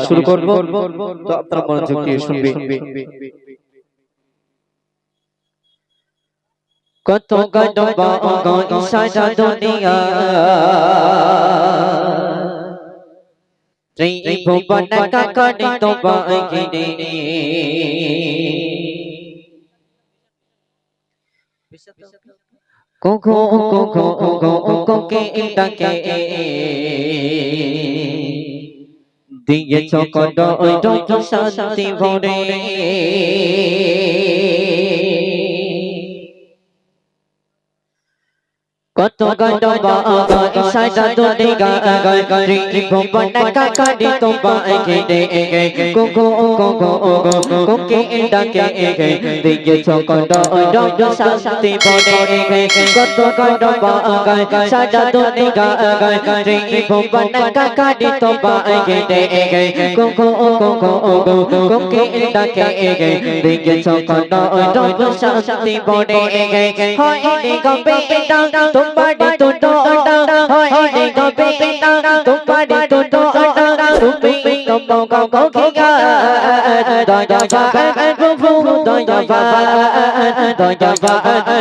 শুরু করব তো আপনারা মনোযোগ দিয়ে শুনবেন কত গডবা সারা দুনিয়া ত্রিভুবন কাকড়ি তো বাগিনে কোকো কোকো কোকো কে ডাকে দিয়েছো কত ওই তো শান্তি ভরে কত গডবা সারা দুনিয়া ত্রিভুবন কাকড়ি তো বাগিনে কোকো কোকো কোকে ডাকে দিয়েছো কত ওই তো শান্তি ভরে কত গডবা সারা দুনিয়া ত্রিভুবন কাকড়ি তো বাগিনে কোকো কোকো কোকে ডাকে দিয়েছো কত ওই তো শান্তি ভরে হয় গবে तुम्हारे तो होए गबे तुम्हारे तो तुम्हें तो मौका खोखेगा दया गुफु दया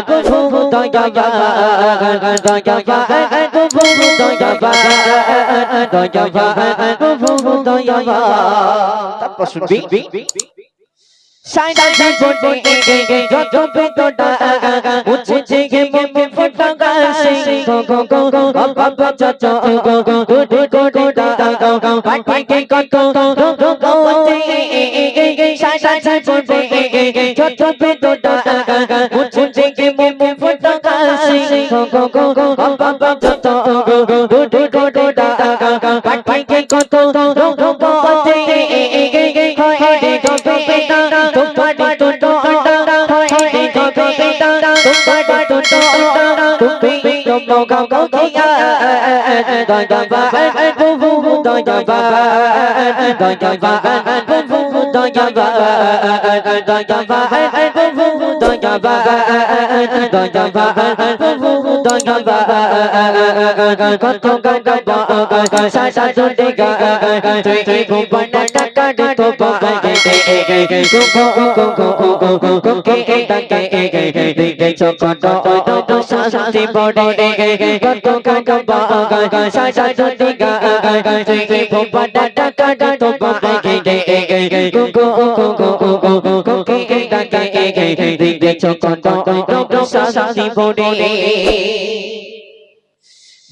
गुफु दया गुफु गुफु दया তারপর শুনবি সাইডা জীবনে যত বেদনা মুছে থেকে মমে ফটা গাছে গো গো গো বাবা চাচা গো গো গো গো গো পাটি কে গো গো গো গো সাইডা জীবনে যত বেদনা মুছে থেকে মমে ফটা গাছে গো গো গো বাবা চাচা গো গো গো গো পাটি কে গো গো গো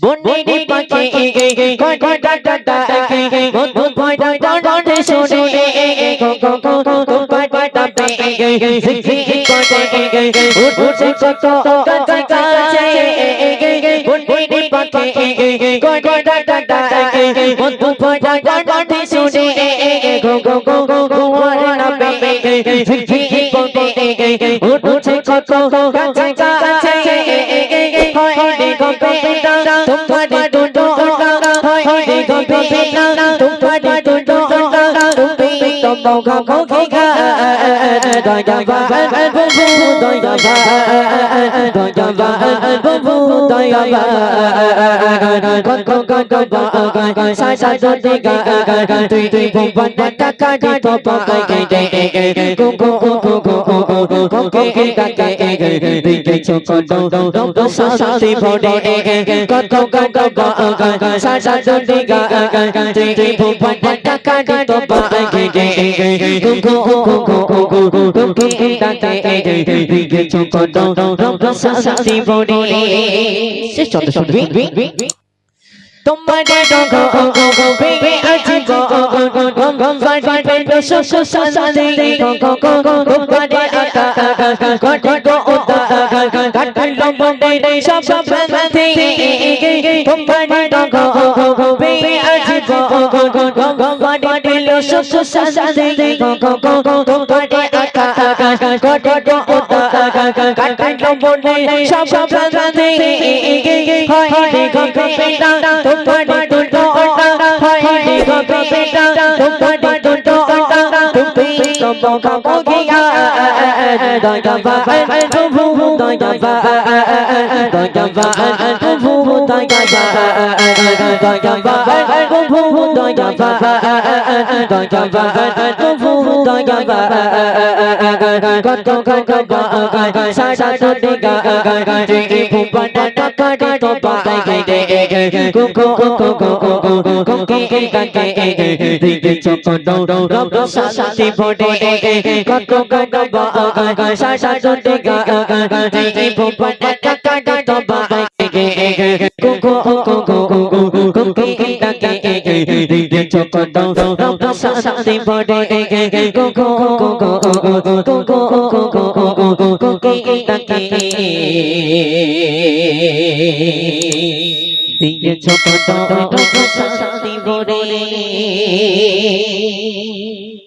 বন্দি পাখি কয় কয় ডাটা ডাকে বুদ ভয় ডাটা শুনে গো গো গো গো পাই পাই ডাবে সিকি কয় উঠ উঠ কত কাছে কাছে বন্দি পাখি কয় কয় ডাটা ডাকে বুদ ভয় ডাটা শুনে গো গো গো গো গো ডাবে সিকি কয় উঠ উঠ কত কাছে কাছে হয় গো গো तुम्हारे टूटो होए गबे तुम्हारे टूटो तुम्हें तो मौका खोखेगा दया बुबू दया बुबू दया को गबा सा देगा तुई भुवन काका तो पकड़ के को কোকে কাকে দিকে ছোট সাথী ভরে কত কত সাজা জন্ডি গা তে ভুপন টাকা দিত পাগে কোকে কাকে দিকে ছোট সাথী ভরে সে চন্দ শুনবি তোমারে ডগো বে আজিব গম ফাটে সো সাদে তোমারে আকা কটে গো ওতা কাটলো বন্দে সব প্রান্তে তোমারে ডগো বে আজিব গম ফাটে সো সাদে তোমারে আকা কটে গো ওতা কাটলো বন্দে সব প্রান্তে হয় গো বেটা তোমারে দুটো হয় গো বেটা তোমারে দুটো তুমি তো কাকো গিয়া দয়া বা প্রভু দয়া বা প্রভু দয়া বা দয়া বা প্রভু দয়া বা দয়া বা প্রভু দয়া বা কত কত সারা তোতে গা ভুপন টাকা দিত পাগে কোকো কোকে কাকে দিকে ছোট সাথী ভরে কত কত সারা তোতে গা ভুপন টাকা দিত পাগে কোকো কোকে কাকে দিকে ছোট সাথী ভরে কোকো কোকে কাকে দিকে ছোট সাথী ভরে